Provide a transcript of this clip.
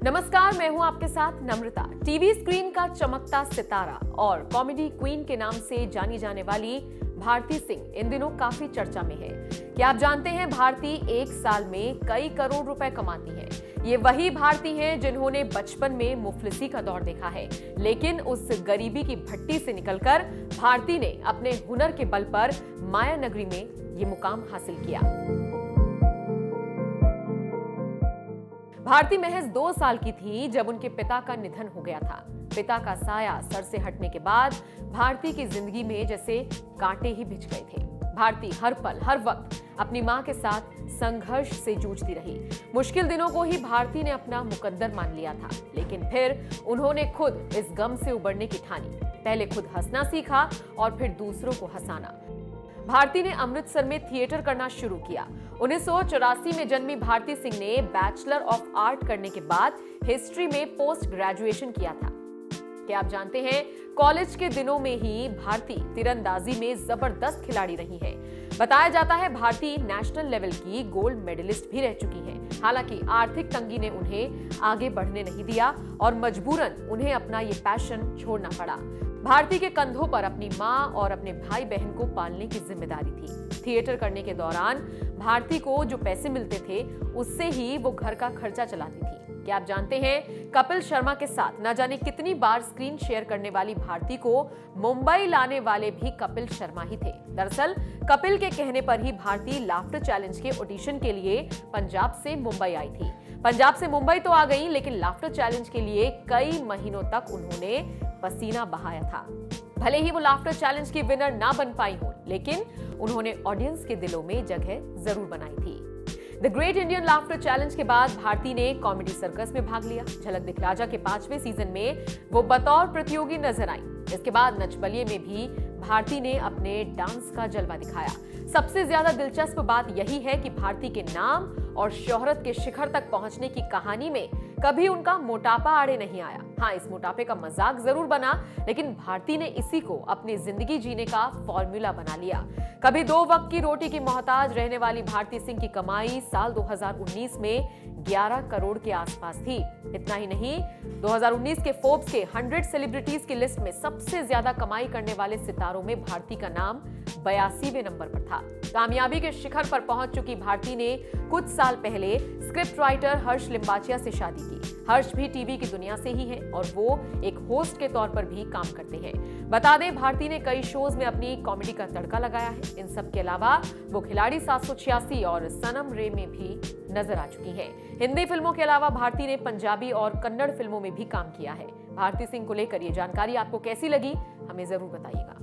नमस्कार, मैं हूं आपके साथ नम्रता। टीवी स्क्रीन का चमकता सितारा और कॉमेडी क्वीन के नाम से जानी जाने वाली भारती सिंह इन दिनों काफी चर्चा में है। क्या आप जानते हैं भारती एक साल में कई करोड़ रुपए कमाती हैं। ये वही भारती हैं जिन्होंने बचपन में मुफलिसी का दौर देखा है, लेकिन उस गरीबी की भट्टी से निकलकर भारती ने अपने हुनर के बल पर माया नगरी में ये मुकाम हासिल किया। भारती महज 2 साल की थी जब उनके पिता का निधन हो गया था। पिता का साया सर से हटने के बाद भारती की जिंदगी में जैसे कांटे ही भिज गए थे। भारती हर पल हर वक्त अपनी मां के साथ संघर्ष से जूझती रही। मुश्किल दिनों को ही भारती ने अपना मुकद्दर मान लिया था, लेकिन फिर उन्होंने खुद इस गम से उबरने की ठानी। पहले खुद हंसना सीखा और फिर दूसरों को हंसाना। भारती ने अमृतसर में थिएटर करना शुरू किया। 1984 में जन्मी भारती सिंह ने बैचलर ऑफ आर्ट करने के बाद हिस्ट्री में पोस्ट ग्रेजुएशन किया था। क्या आप जानते हैं, कॉलेज के दिनों में ही भारती तीरंदाजी में जबरदस्त खिलाड़ी रही है। बताया जाता है भारती नेशनल लेवल की गोल्ड मेडलिस्ट भी रह चुकी हैं। हालांकि आर्थिक तंगी ने उन्हें आगे बढ़ने नहीं दिया और मजबूरन उन्हें अपना ये पैशन छोड़ना पड़ा। भारती के कंधों पर अपनी मां और अपने भाई बहन को पालने की जिम्मेदारी थी। थिएटर करने के दौरान भारती को जो पैसे मिलते थे उससे ही वो घर का खर्चा चलाती थी। क्या आप जानते हैं, कपिल शर्मा के साथ न जाने कितनी बार स्क्रीन शेयर करने वाली भारती को मुंबई लाने वाले भी कपिल शर्मा ही थे। दरअसल कपिल के कहने पर ही भारती लाफ्टर चैलेंज के ऑडिशन के लिए पंजाब से मुंबई आई थी। पंजाब से मुंबई तो आ गई, लेकिन लाफ्टर चैलेंज के लिए कई महीनों तक उन्होंने पसीना बहाया था। भले ही वो लाफ्टर चैलेंज की विनर ना बन पाई हो, लेकिन उन्होंने ऑडियंस के दिलों में जगह जरूर बनाई थी। The great Indian laughter challenge के बाद भारती ने कॉमेडी सर्कस में भाग लिया। झलक दिखला जा के 5वें सीजन में वो बतौर प्रतियोगी नजर आई। इसके बाद नच बलिए में भी भारती ने अपने डांस का जलवा दिखाया। सबसे ज्यादा दिलचस्प बात यही है कि भारती के नाम और शोहरत के शिखर तक पहुंचने की कहानी में कभी उनका मोटापा आड़े नहीं आया। हाँ, इस मोटापे का मजाक जरूर बना, लेकिन भारती ने इसी को अपनी जिंदगी जीने का फॉर्मूला बना लिया। कभी 2 वक्त की रोटी की मोहताज रहने वाली भारती सिंह की कमाई साल 2019 में 11 करोड़ के आसपास थी। इतना ही नहीं, 2019 के फोर्ब्स के 100 सेलिब्रिटीज की लिस्ट में सबसे ज्यादा कमाई करने वाले सितारों में भारती का नाम 82वें नंबर पर था। कामयाबी के शिखर पर पहुंच चुकी भारती ने कुछ साल पहले स्क्रिप्ट राइटर हर्ष लिम्बाचिया से शादी की। हर्ष भी टीवी की दुनिया से ही है और वो एक होस्ट के तौर पर भी काम करते हैं। बता दें, भारती ने कई शोज में अपनी कॉमेडी का तड़का लगाया है। इन सब के अलावा वो खिलाड़ी 786 और सनम रे में भी नजर आ चुकी हैं। हिंदी फिल्मों के अलावा भारती ने पंजाबी और कन्नड़ फिल्मों में भी काम किया है। भारती सिंह को लेकर ये जानकारी आपको कैसी लगी, हमें जरूर बताइएगा।